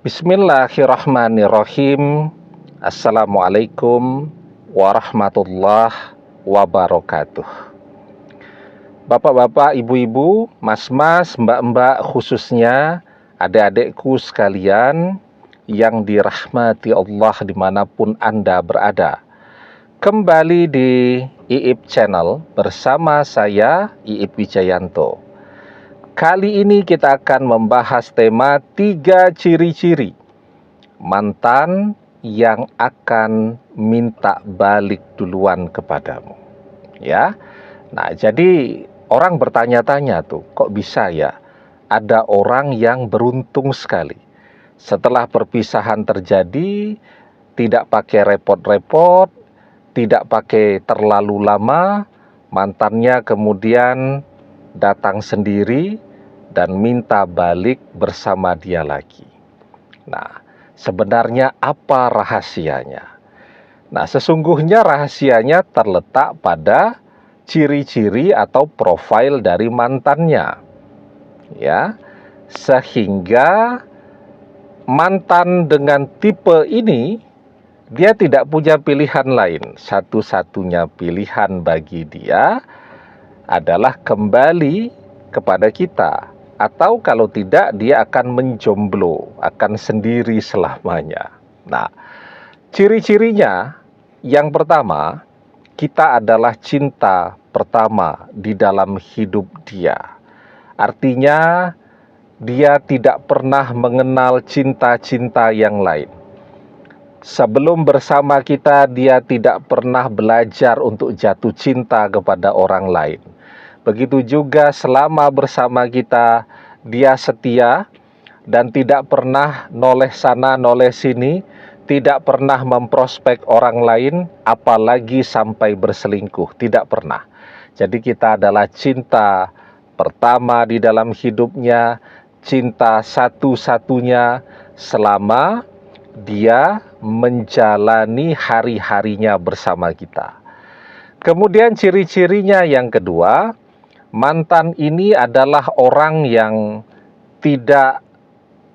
Bismillahirrahmanirrahim. Assalamualaikum warahmatullahi wabarakatuh. Bapak-bapak, ibu-ibu, mas-mas, mbak-mbak, khususnya adik-adikku sekalian yang dirahmati Allah dimanapun Anda berada. Kembali di IIP Channel bersama saya, IIP Wijayanto. Kali ini kita akan membahas tema 3 ciri-ciri mantan yang akan minta balik duluan kepadamu. Ya. Nah, jadi orang bertanya-tanya tuh, kok bisa ya ada orang yang beruntung sekali. Setelah perpisahan terjadi, tidak pakai repot-repot, tidak pakai terlalu lama, mantannya kemudian datang sendiri dan minta balik bersama dia lagi. Nah, sebenarnya apa rahasianya? Nah, sesungguhnya rahasianya terletak pada ciri-ciri atau profil dari mantannya. Ya, sehingga mantan dengan tipe ini dia tidak punya pilihan lain. Satu-satunya pilihan bagi dia adalah kembali kepada kita, atau kalau tidak dia akan menjomblo, akan sendiri selamanya. Nah, ciri-cirinya yang pertama, kita adalah cinta pertama di dalam hidup dia. Artinya dia tidak pernah mengenal cinta-cinta yang lain. Sebelum bersama kita, dia tidak pernah belajar untuk jatuh cinta kepada orang lain. Begitu juga selama bersama kita, dia setia dan tidak pernah noleh sana noleh sini, tidak pernah memprospek orang lain, apalagi sampai berselingkuh, tidak pernah. Jadi kita adalah cinta pertama di dalam hidupnya, cinta satu-satunya selama dia menjalani hari-harinya bersama kita. Kemudian ciri-cirinya yang kedua, mantan ini adalah orang yang tidak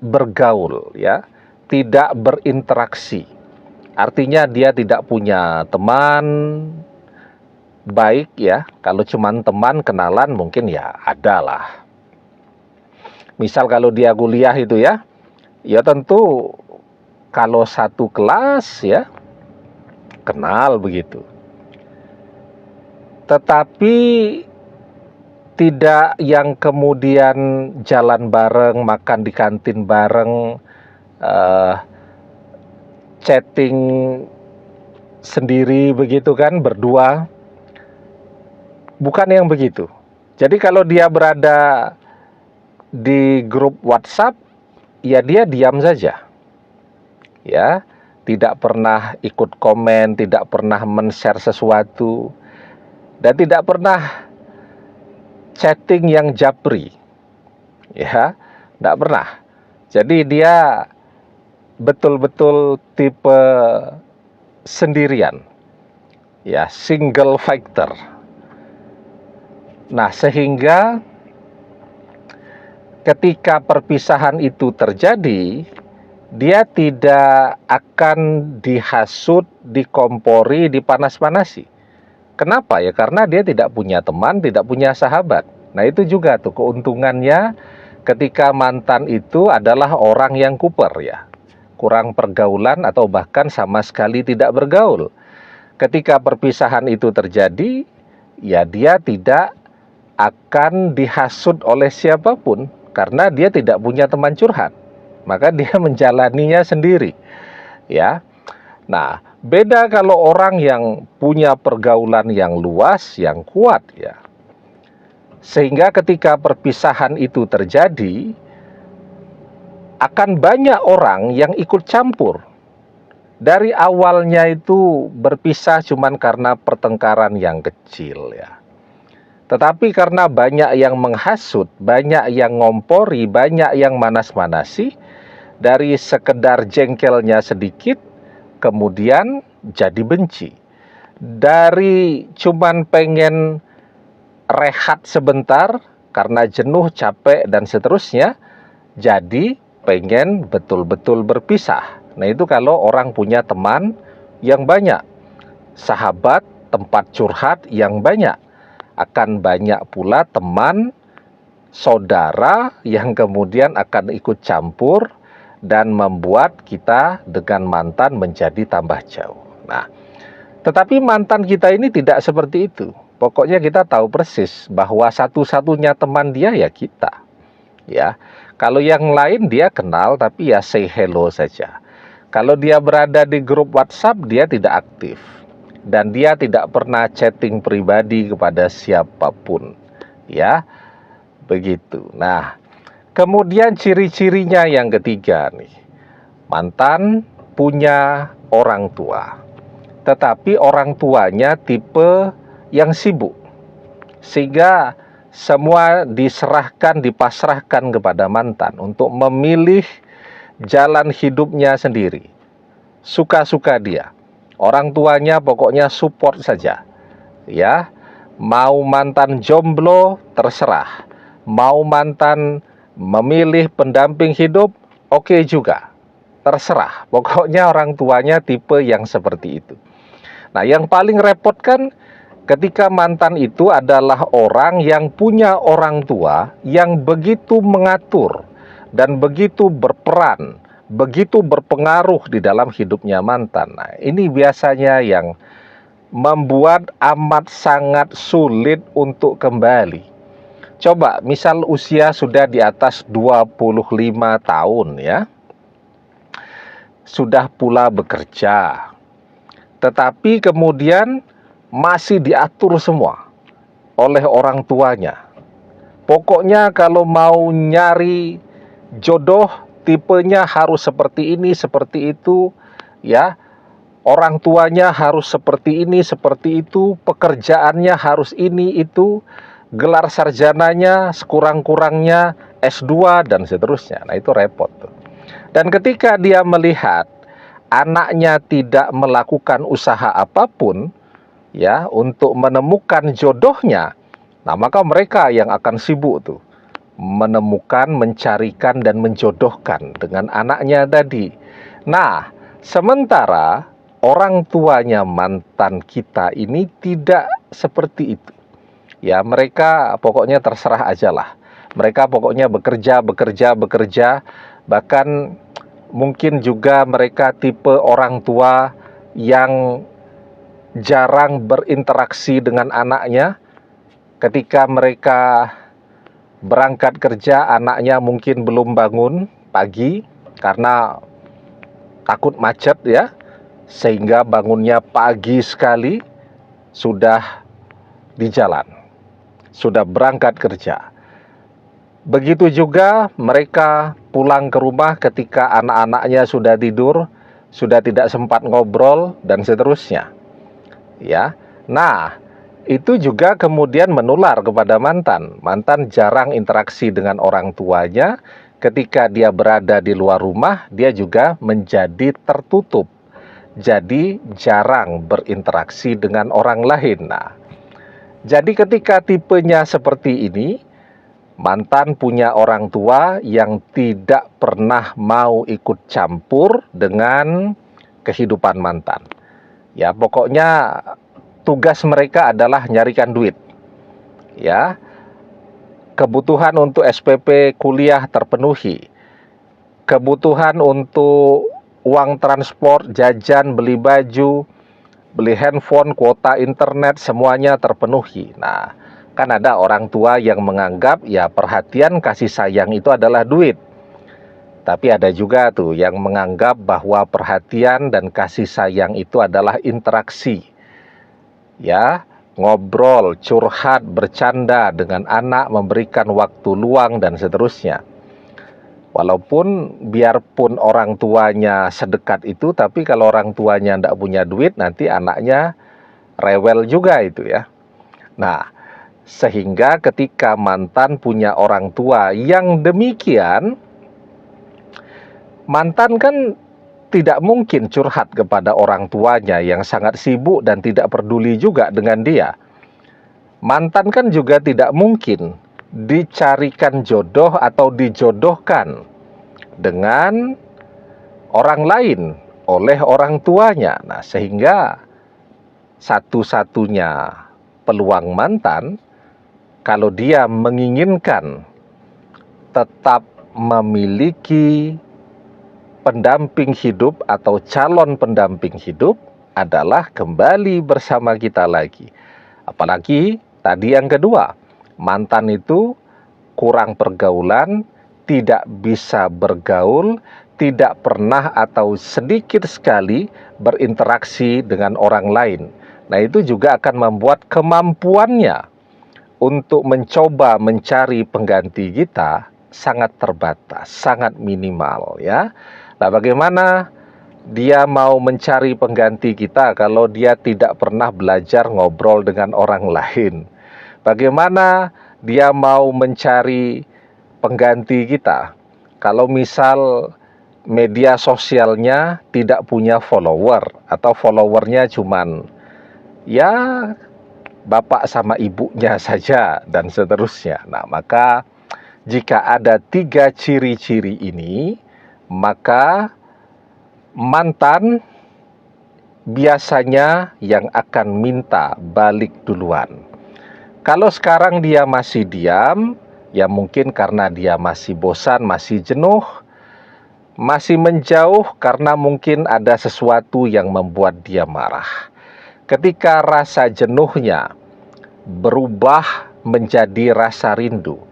bergaul, ya, tidak berinteraksi. Artinya dia tidak punya teman baik, ya. Kalau cuma teman kenalan mungkin ya ada lah. Misal kalau dia kuliah itu ya tentu kalau satu kelas ya kenal begitu. Tetapi tidak yang kemudian jalan bareng, makan di kantin bareng, chatting sendiri begitu kan, berdua. Bukan yang begitu. Jadi kalau dia berada di grup WhatsApp, ya dia diam saja. Ya, tidak pernah ikut komen, tidak pernah men-share sesuatu, dan tidak pernah chatting yang japri. Ya, tidak pernah. Jadi dia betul-betul tipe sendirian. Ya, single factor. Nah, sehingga ketika perpisahan itu terjadi, dia tidak akan dihasut, dikompori, dipanas-panasi. Kenapa ya? Karena dia tidak punya teman, tidak punya sahabat. Nah, itu juga tuh keuntungannya ketika mantan itu adalah orang yang kuper ya. Kurang pergaulan atau bahkan sama sekali tidak bergaul. Ketika perpisahan itu terjadi, ya dia tidak akan dihasut oleh siapapun karena dia tidak punya teman curhat. Maka dia menjalaninya sendiri, ya. Nah, beda kalau orang yang punya pergaulan yang luas, yang kuat, ya. Sehingga ketika perpisahan itu terjadi, akan banyak orang yang ikut campur. Dari awalnya itu berpisah cuman karena pertengkaran yang kecil, ya. Tetapi karena banyak yang menghasut, banyak yang ngompori, banyak yang manas-manasi, dari sekedar jengkelnya sedikit, kemudian jadi benci. Dari cuman pengen rehat sebentar, karena jenuh, capek, dan seterusnya, jadi pengen betul-betul berpisah. Nah, itu kalau orang punya teman yang banyak, sahabat, tempat curhat yang banyak. Akan banyak pula teman, saudara yang kemudian akan ikut campur dan membuat kita dengan mantan menjadi tambah jauh. Nah, tetapi mantan kita ini tidak seperti itu. Pokoknya kita tahu persis bahwa satu-satunya teman dia ya kita. Ya, kalau yang lain dia kenal tapi ya say hello saja. Kalau dia berada di grup WhatsApp dia tidak aktif dan dia tidak pernah chatting pribadi kepada siapapun. Ya, begitu. Nah, kemudian ciri-cirinya yang ketiga nih. Mantan punya orang tua. Tetapi orang tuanya tipe yang sibuk. Sehingga semua dipasrahkan kepada mantan untuk memilih jalan hidupnya sendiri. Suka-suka dia. Orang tuanya pokoknya support saja. Ya, mau mantan jomblo terserah. Mau mantan memilih pendamping hidup, oke juga. Terserah. Pokoknya orang tuanya tipe yang seperti itu. Nah, yang paling repot kan ketika mantan itu adalah orang yang punya orang tua yang begitu mengatur dan begitu berperan, begitu berpengaruh di dalam hidupnya mantan. Nah, ini biasanya yang membuat amat sangat sulit untuk kembali. Coba misal usia sudah di atas 25 tahun ya. Sudah pula bekerja. Tetapi kemudian masih diatur semua oleh orang tuanya. Pokoknya kalau mau nyari jodoh tipenya harus seperti ini, seperti itu, ya. Orang tuanya harus seperti ini, seperti itu, pekerjaannya harus ini, itu, gelar sarjananya sekurang-kurangnya S2 dan seterusnya. Nah, itu repot tuh. Dan ketika dia melihat anaknya tidak melakukan usaha apapun ya untuk menemukan jodohnya, nah maka mereka yang akan sibuk tuh menemukan, mencarikan dan menjodohkan dengan anaknya tadi. Nah, sementara orang tuanya mantan kita ini tidak seperti itu. Ya, mereka pokoknya terserah aja lah. Mereka pokoknya bekerja, bahkan mungkin juga mereka tipe orang tua yang jarang berinteraksi dengan anaknya. Ketika mereka berangkat kerja, anaknya mungkin belum bangun pagi karena takut macet ya, sehingga bangunnya pagi sekali, sudah di jalan, sudah berangkat kerja. Begitu juga mereka pulang ke rumah ketika anak-anaknya sudah tidur, sudah tidak sempat ngobrol dan seterusnya. Ya. Nah, itu juga kemudian menular kepada mantan. Mantan jarang interaksi dengan orang tuanya. Ketika dia berada di luar rumah, dia juga menjadi tertutup. Jadi jarang berinteraksi dengan orang lain. Nah, jadi ketika tipenya seperti ini, mantan punya orang tua yang tidak pernah mau ikut campur dengan kehidupan mantan. Ya, pokoknya tugas mereka adalah nyarikan duit. Ya. Kebutuhan untuk SPP kuliah terpenuhi. Kebutuhan untuk uang transport, jajan, beli baju, beli handphone, kuota internet, semuanya terpenuhi. Nah, kan ada orang tua yang menganggap ya perhatian kasih sayang itu adalah duit. Tapi ada juga tuh yang menganggap bahwa perhatian dan kasih sayang itu adalah interaksi. Ya, ngobrol, curhat, bercanda dengan anak, memberikan waktu luang dan seterusnya. Walaupun biarpun orang tuanya sedekat itu, tapi kalau orang tuanya tidak punya duit, nanti anaknya rewel juga itu ya. Nah, sehingga ketika mantan punya orang tua yang demikian, mantan kan tidak mungkin curhat kepada orang tuanya yang sangat sibuk dan tidak peduli juga dengan dia. Mantan kan juga tidak mungkin dicarikan jodoh atau dijodohkan dengan orang lain oleh orang tuanya. Nah, sehingga satu-satunya peluang mantan kalau dia menginginkan tetap memiliki pendamping hidup atau calon pendamping hidup adalah kembali bersama kita lagi. Apalagi tadi yang kedua, mantan itu kurang pergaulan, tidak bisa bergaul, tidak pernah atau sedikit sekali berinteraksi dengan orang lain. Nah, itu juga akan membuat kemampuannya untuk mencoba mencari pengganti kita sangat terbatas, sangat minimal ya. Nah, bagaimana dia mau mencari pengganti kita kalau dia tidak pernah belajar ngobrol dengan orang lain? Bagaimana dia mau mencari pengganti kita kalau misal media sosialnya tidak punya follower atau followernya cuman ya bapak sama ibunya saja dan seterusnya. Nah, maka jika ada 3 ciri-ciri ini, maka mantan biasanya yang akan minta balik duluan. Kalau sekarang dia masih diam, ya mungkin karena dia masih bosan, masih jenuh, masih menjauh karena mungkin ada sesuatu yang membuat dia marah. Ketika rasa jenuhnya berubah menjadi rasa rindu.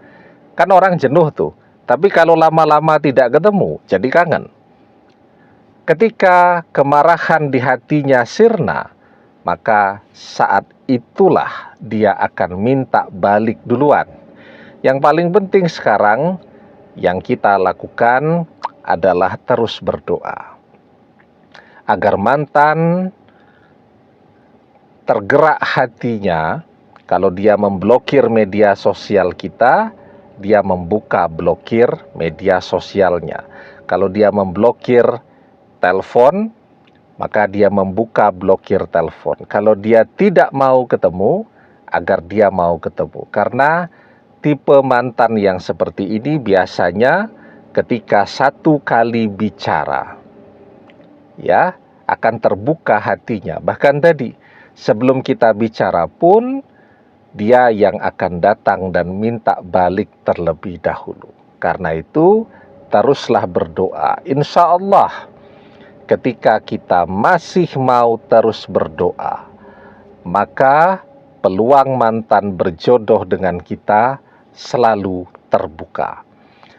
Kan orang jenuh tuh, tapi kalau lama-lama tidak ketemu, jadi kangen. Ketika kemarahan di hatinya sirna, maka saat itulah dia akan minta balik duluan. Yang paling penting sekarang yang kita lakukan adalah terus berdoa agar mantan tergerak hatinya. Kalau dia memblokir media sosial kita, dia membuka blokir media sosialnya. Kalau dia memblokir telepon, maka dia membuka blokir telepon. Kalau dia tidak mau ketemu, agar dia mau ketemu. Karena tipe mantan yang seperti ini biasanya ketika satu kali bicara, ya, akan terbuka hatinya. Bahkan tadi, sebelum kita bicara pun, dia yang akan datang dan minta balik terlebih dahulu. Karena itu, teruslah berdoa. Insya Allah, ketika kita masih mau terus berdoa, maka peluang mantan berjodoh dengan kita selalu terbuka.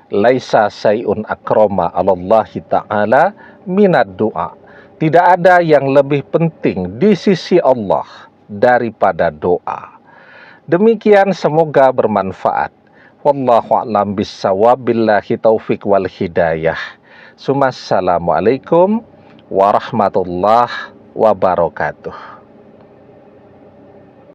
Laisa sayun akroma alallahi ta'ala minad doa. Tidak ada yang lebih penting di sisi Allah daripada doa. Demikian, semoga bermanfaat. Wallahu a'lam bissawab, billahi taufik wal hidayah. Assalamualaikum warahmatullahi wabarakatuh.